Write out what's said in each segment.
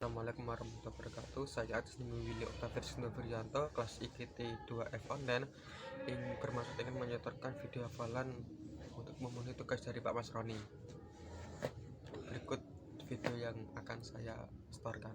Assalamualaikum warahmatullahi wabarakatuh. Saya Atas Nama Willy Octavius Novrianto, kelas IGT 2F online, yang bermaksud ingin menyetorkan video hafalan untuk memenuhi tugas dari Pak Mas Roni. Berikut video yang akan saya setorkan.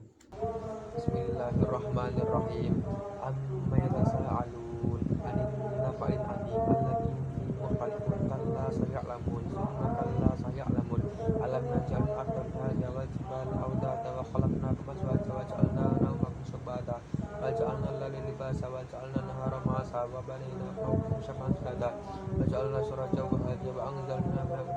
Bismillahirrahmanirrahim. Amma yatasaalun anin naba'il azim alladzi fihi mukhtalifun kalla saya'lamun summa kalla saya'lamun alam naj'al arda mihada wal jibala awdada wa khalaqnakum azwaja wa ja'alna nawmakum subata wa ja'alna al-laila libasa wa ja'alna an-nahara ma'asa wa banayna fawqakum sab'an shidada wa ja'alna sirajan wa hadiyan wa anzalna minal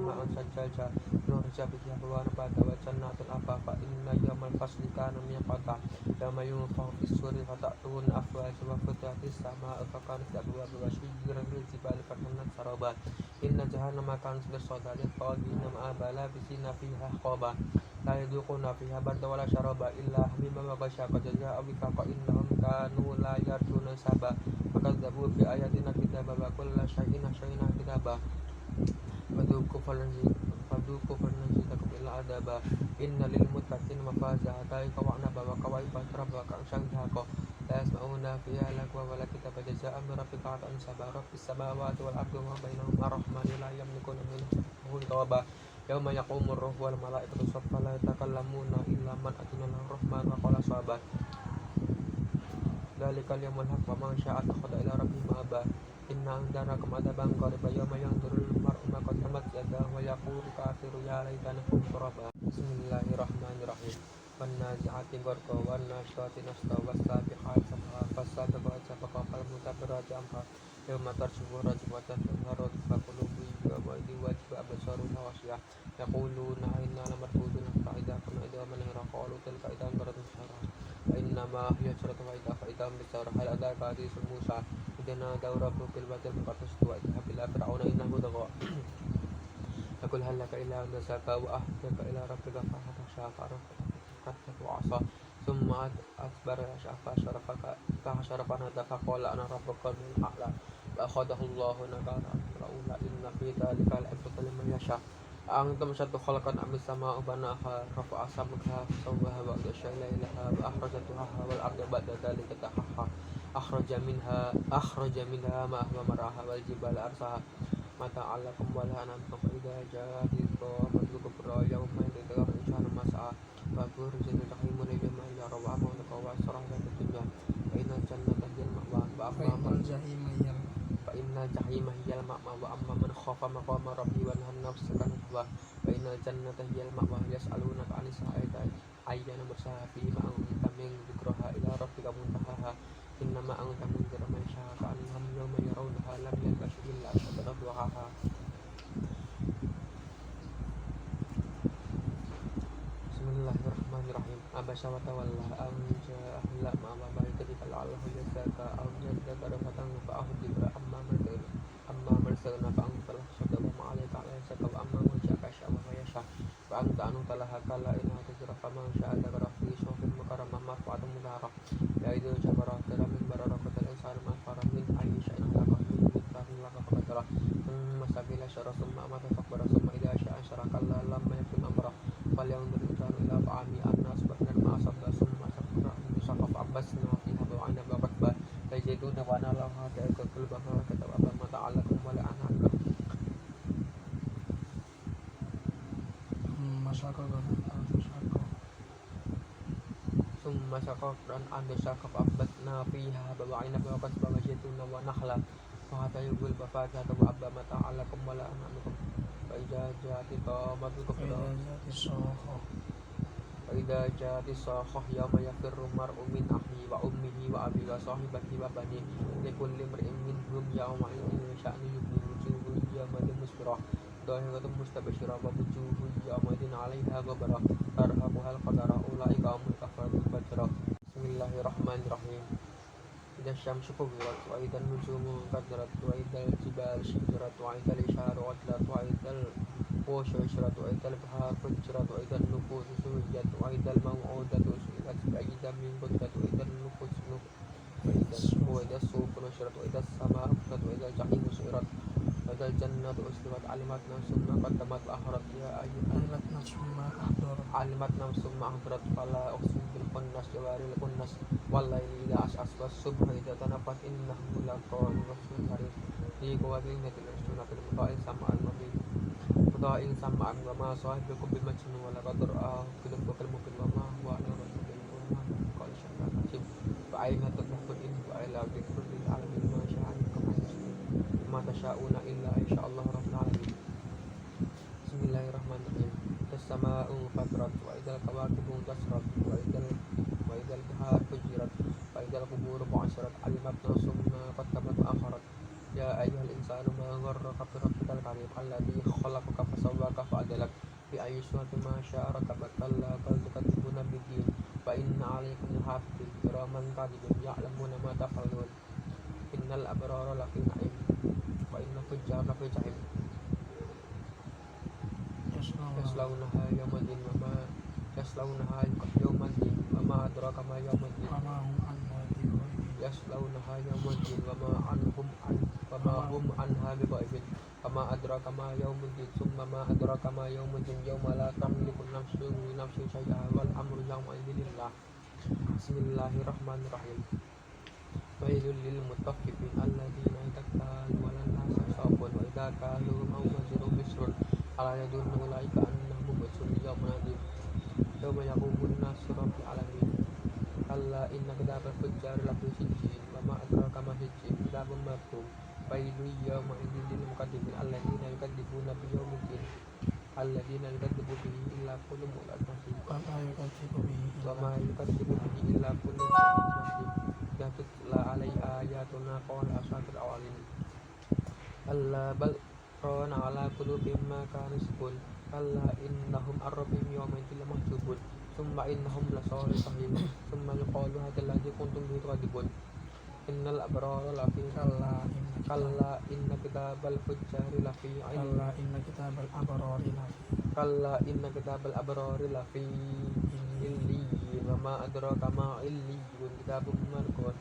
ma'an sajjaja nurja bihi wa nabata wa jannatin afafa inna yawmal fasli kana miqata yawma yunfakhu fis-suri fata'tun afwaja wa futihatis samaa'u fakanat abwaaba wa suyyiratil jibalu fakanat saraba inna jahannama kanat mirsada lil-tagina ma'aba labisina fiha ahqaba la yadhuquna fiha barda wala syaraba illa hamiman wa ghashaqa jazaa'a wifaqa innahum kanu la yarjuna hisaba fakadzabu bi ayatina kadzdzaba wa kulla syai'in ahsaynahu kitaba fadzuqu falanzidakum illa adaba inna lil muttaqina mafaza hadaika wa anaba wa kawaiba taraba ka syanghaqa la yasma'una fiha lagwa wa la kitaba jazaa'an min rabbika ata'an sabara rabbis samawati wal ardi wa bainahuma ar-rahmanu la yamlikuna minhu tawaba yawma yaqumur ruhu wal malaikatu saffan la yatakallamuna illa man adina lahu rahman wa qala sawaba dzalikal yawmul haqq wa man syaa'a attakhadha ila rabbih ma'aba inna anzarnakum adzaban qariban yawma yanzurul mar'u ma qaddamat yadahu wa yaqulu kafiru ya laitani kuntu turaba. Bismillahirrahmanirrahim. Wan nazi'ati gharqa wan nasyati nashta was-sabiqati sabha fas-sabiqati sabqa fal mudabbirati amra yawma tarjufu rajfatan harut faqulubu wa wajib absaruha wasyah yaquluna inna lamardudun fa'idha kunna idza man qalu tilka idan qaratun syarah wa inna ma hiya syaratu wa idza fa'idha bisara hal adaka hadisul musa idana dawrabu bil batil faqatus wa idha bil fir'auna innahu tagha aqul hal laka illa an tasaka wa ahdaka ila rabbika fahatasha fa'arafta wa asa thumma asbara syafa syarafaka fahsyarafana tafaqala ana rabbuka min a'la wa akhadahu Allahu nakara raula inna fi dhalika la'ibatan liman yasha antum satu khalaqan amis sama'u banaha rafa'a samkaha sawwaha wa ghasha lailaha wa akhrajatuha wal arda ba'da dhalika tahaha akhraja minha ma'aha maraha wal jibala arsaha mata'alakum wa la'anakum fa idza ja'atil qiyamatu kubra yawma yadhkuru insanu mas'a wa burjatil jahimu liman yara wa amanu wa sarahatu dunya wa innal jannata hiyal ma'wa wa amma man fa innal jahima hiyal ma'wa wa amma man khafa maqama rabbi wa nahana nafsa 'anil hawa wa innal jannata hiyal ma'wa yas'alunaka 'anis sa'ati ayyana mursaha fi ma anta min dhikraha ila rabbika muntahaha innama anta munzir man syaa ka'annahum yawma yarawnaha lam yalbasu illa ashhadu duhaha. Bismillahirrahmanirrahim. Abasa wa tawalla an ja'ahu la'ma wa balikati fal'allahu yazaka aw yadzakara fatanfa'ahu dhikra amma marsagna fa'antalah sadaqa ma 'alaika 'alaika wa amma man syaka sya'a wa yasha wa anta anu talaha kala inna tujra fama sya'a dzakara fi sufin mukarramah marfu'atun mubarak ya idul jabara min barakatil insani ma fara min ayyi syai'in khalaqahu min mithqalin laka faqadara masabila syara summa amata fakbara summa idza sya'a syarakalla lamma yakum amra fal yanzur insanu ila ta'ami anna asbahna ma asabna summa sakra bisaqaf abbasna fiha wa ana baqatba tajiduna wa ana lahu ta'aka kulbaha kataba ma ta'alakum wa la'anaka summa sakafran anda sakaf abbatna fiha wa aina baqatba wajiduna wa nakhla wa hatayul bafata wa abba ma ta'alakum wa la'anakum fa idza ja'ati qamatul kubra fa idza ja'ati sakhah yawma yafirru mar'u min akhihi wa ummihi wa abihi wa sahibatihi wa banihi likulli imrin minhum yawma idhin sya'nu yughni wujuhun yawma musfirah dhahiratum mustabshirah wa wujuhun yawma idhin 'alaiha ghabarah tarhaquhal qadara ulaika humul kafaratul fajrah. Bismillahirrahmanirrahim. Idza syamsu kuwirat wa idzan nujumu qaddarat wa idzal jibalu syirat wa idzal isharu udlat wa idzal qushurat wa idzal bahar fujrat wa idzal nufusu sujat wa idzal maw'udatu su'ilat bi ayyi dhanbin qutilat wa idzal nufusu wa idzal sufu nushrat wa idzal samaa'u fatahat wa idzal jahimu su'irat وإذا الجنة أزلفت علمت نفس ما قدمت وأخرت يا أيها علمت نفس ما أحضرت علمت نفس ما أحضرت فلا أقسم بالخنس جوار الكنس والليل إذا عسعس والصبح إذا تنفس إنه لقول رسول كريم ذي قوة عند الرسول مطاع سمعا وما صاحبكم بمجنون ولقد رآه بالأفق المبين وما هو على رجل وما قال شيئا حكيم فأين تذهبون إن هو إلا ذكر للعالمين ما شاء عنكم ما تشاءون إلا إن شاء الله رب العالمين. بسم الله الرحمن الرحيم. السماء انفطرت وإذا الكواكب انتثرت وإذا البحار فجرت وإذا القبور بعثرت علمت نفس ما قدمت وأخرت يا أيها الإنسان ما غرك بربك الكريم الذي خلقك فسواك فعدلك بأي صورة ما شاء ركبك كلا بل تكذبون بالدين وإن عليكم لحافظين كراما كاتبين يعلمون ما تفعلون إن الأبرار لفي نعيم وإن الفجار لفي جحيم يصلونها يوم الدين وما أدراك ما يوم الدين وما هم عنها بغائبين يصلونها يوم الدين وما هم عنها بغائبين وما أدراك ما يوم الدين ثم ما أدراك ما يوم الدين يوم لا تملك نفس لنفس شيئا والأمر يومئذ لله. بسم الله الرحمن الرحيم. ويل للمطففين الذين إذا اكتالوا على الناس يستوفون وإذا كالوهم أو وزنوا يخسرون ألا يظن أولئك أنهم مبعوثون ليوم عظيم يوم يقوم الناس لرب العالمين كلا إن كتاب الفجار لفي سجين وما أدراك ما سجين كتاب مرقوم ويل يومئذ للمكذبين الذين يكذبون بيوم الدين الذين يكذب به إلا كل معتد مسيح وما يكذب به إلا كل معتد مسيح إذا تتلى عليه آياتنا قال أساطير الأولين كلا بل ران على قلوبهم ما كانوا يكسبون كلا إنهم عن ربهم يومئذ لمحجوبون ثم إنهم لصالوا الجحيم ثم يقال هذا الذي كنتم به تكذبون إن الأبرار لفي كلا إن كتاب الفجار لفي كلا إن كتاب الأبرار لفي عليين وما أدراك ما عليين كتاب مرقوم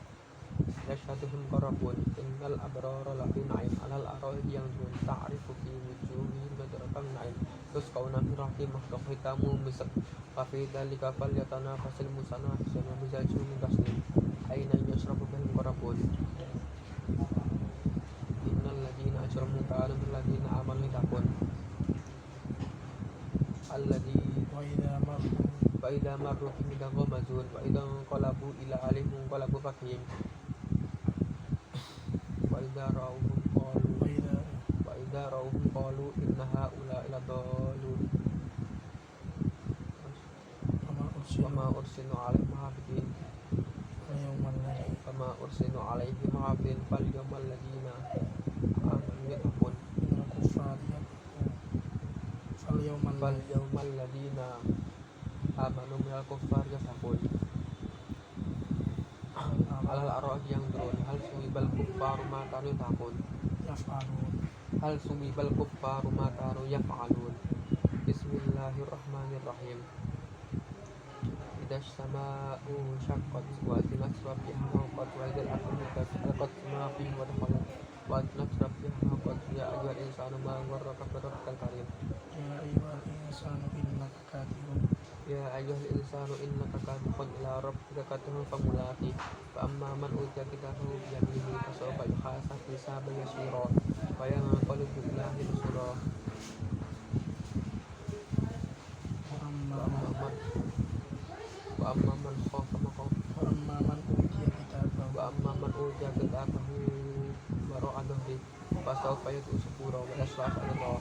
يشهدهم مقربون إن الأبرار لفي نعيم على الأرائك ينظرون تعرف في وجوههم نضرة النعيم يسقون من رحيق مخلوق ختامه مسك وفي ذلك فليتنافس المتنافسون ومزاجه من تسنيم أين يشرب به المقربون إن الذين أجرموا كانوا من الذين آمنوا يضحكون الذي وإذا مروا بهم يتغامزون وإذا انقلبوا إلى أهلهم انقلبوا فكهين وإذا رأوهم قالوا إن هؤلاء لضالون وما أرسلوا عليهم حافظين فاليوم الذين آمنوا يضحكون فاليوم الذين آمنوا من الكفار يضحكون على الأرائك ينظرون هل ثوب الكفار ما كانوا يفعلون بسم الله الرحمن الرحيم. إذا السماء انشقت وأذنت ربها وانقضت وإذا الأرض مدت ألقت ما فيه ودخلت وأذنت ربها وانقضت يا أيها الإنسان ما غرك بربك الكريم يا أيها الإنسان إنك كادح إلى ربك كدحا فملاقيه فأما من أوتي كتابه بيمينه فسوف يحاسب حسابا يسيرا وينقلب إلى أهله مسرورا وأما من أوتي كتابه وراء ظهره فسوف يدعو ثبورا ويصلى سعيرا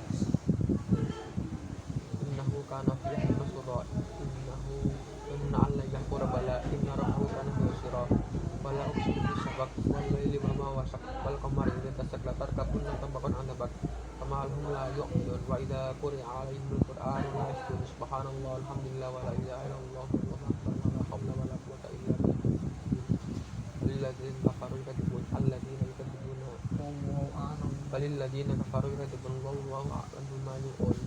إنه كان في أهله مسرورا إن علي يحفر بلى إن ربه كان بصيرا ولا أقسم بالشفق والليل وما وسق والقمر إذا اتسق لتركبن طبقا عن طبق فما لهم لا يؤمنون وإذا قرئ عليهم القرآن لا يسجدون سبحان الله الحمد لله ولا إله إلا الله والله أكبر ولا حول ولا قوة إلا بالله فللذين كفروا يكذبون والله أعلم بما يوعون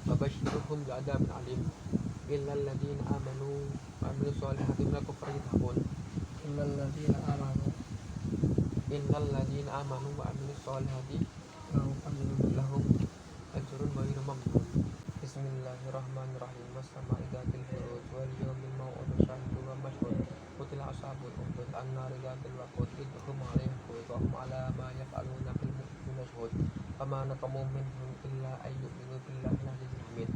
وبشرهم بعذاب عليم إلا الذين آمنوا وعملوا الصالحات من الكفار يضحكون إن الذين آمنوا وعملوا الصالحات lahum ajrun ghairu mamnun. Bismillahirrahmanirrahim. Was-sama'i dzatil buruj wal yawmil maw'ud syahidun wa mashhud. Qutila ashabul ukhdud an-nari dzatil waqud idh hum 'alaiha qu'ud wa hum 'ala ma yaf'aluna bil mu'minina shuhud. Fama naqamu minhum illa an yu'minu billahi al-'azizil hamid.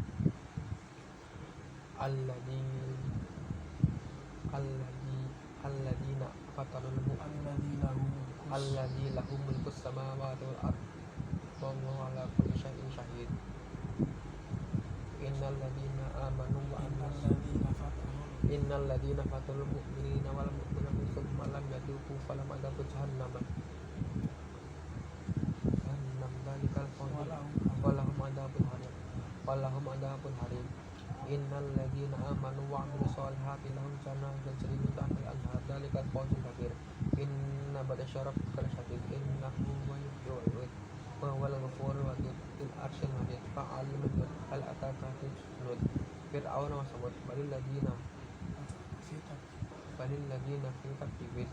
Alladzina fatanul mu'minina alladzi lahum mulkus samawati wal ard wallahu ala kulli syai'in syahid. Innal ladzina fatanul mu'minina wal mu'minati tsumma lam yatubu falahum adzabu jahannam dzalikal fawzul walahum adzabun harim. Innal ladzina amanu wa 'amilus solihati lahum jannatun tajri min tahtiha al-anhar dzalikal fawzul kabir. Inna batsya rabbika lasyadid innahu huwal yu'id wa huwal ghafurur wadud dzul arsyil majid. Fa'alul hal ataka hadisus fir'auna wa samud balil ladzina fi takdzibin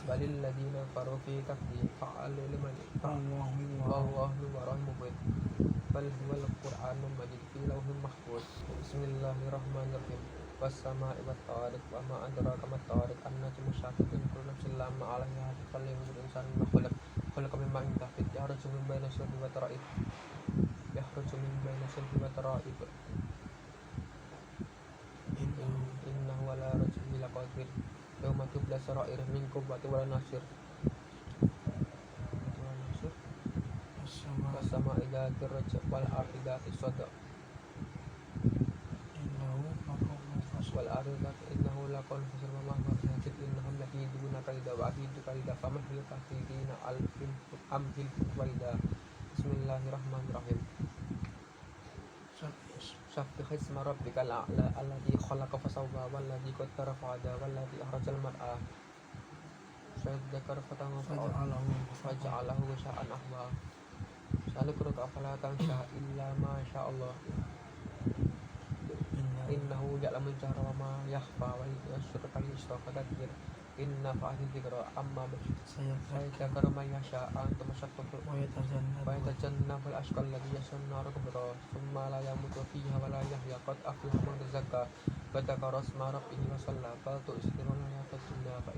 balil ladzina kafaru fi takdzib fa'alul liman wallahu min warahim muhit bal huwal qur'anun majid fi lawhin mahfuz. Bismillahirrahmanirrahim. Was-sama'i wat-tariq wa ma adraka mat-tariq an-najmu syaqaqun kullu nafsin lamma 'alaiha hafiz falyanzur insanu mimma khalaq khalaqa min ma'in dafiq yakhruju min bayni sulbi wa tara'ib innahu ala raj'ihi laqadir yawma tubla sarair min quwwati wala nasir was-sama'i dzatir raj'i wal ardi dzatis sadq wal ardi innahu laqawlun fasl wa ma huwa bihasid innahum yakiduna kaida wa akidu kaida famahil kafirina amhil waida. Bismillahirrahmanirrahim. Sabbih isma rabbikal a'la alladzi khalaqa fasawwa walladzi qaddara fahada walladzi akhrajal mar'a fadzakara faja'alahu ghusa'an ahwa. Sanuqra'uka fala tansha illa ma sya'allah innahu ya'lamul jahra wa ma yakhfa wa yas'aluka al-yusra fadzakir inna fa'ati dzikra amma sayadzakkaru man yasha anta masyaqqatu wa yatajannabul ashqa alladzi yaslun nar kubra thumma la yamutu fiha wa la yahya qad aflaha man tazakka wa dzakara isma rabbihi wa shalla bal tu'thiruna al-hayata dunya fa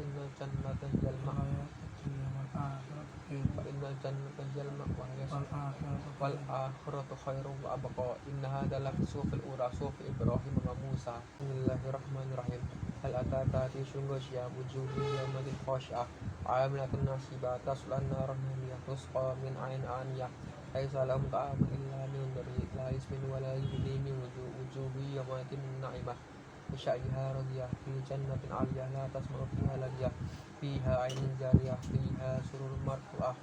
innal jannata hiyal ma'wa wal akhiratu khairun wa abqa inna hadha la fi suhufil ula suhufi Ibrahim wa Musa. Bismillahirrahmanirrahim. Hal ataka hadisul ghasyiah wujuhun yawmaidhin khashi'ah 'amilatun nasibah tasla naran hamiyah tusqa min 'ainin aniyah laisa lahum ta'amun illa min dari la yasmin wa la yughni min wujuhun yawmaidhin na'imah bisyaiha radiyah fi jannatin 'aliyah la tasma'u fiha laghiyah fiha 'ainun jariyah fiha sururun marfu'ah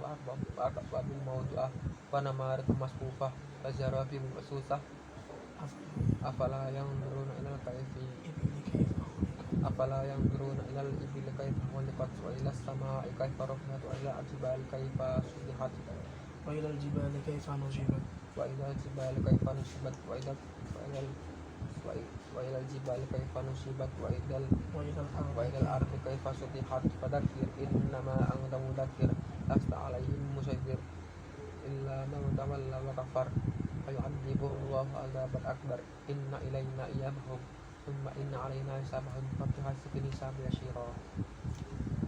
wa akwabil mawdu'ah wa namarik masfufah wa zarabi mabsusah afala yanzuruna ilal ibili kaifa khuliqat wa ilas samaa'i kaifa rufi'at wa ilal jibali kaifa sudihat wa ilal jibali kaifa nusibat wa ilal jibali kaifa nusibat wa ilal ardi kaifa sutihat fadzakir innama anta mudzakir lasta 'alaihim musaitir illa man tawalla wa kafar fayu'adzibuhu Allahu 'adzaban akbar inna ilaina iyabahum thumma inna 'alaina hisabahum fa bihasabin hisabi yasira.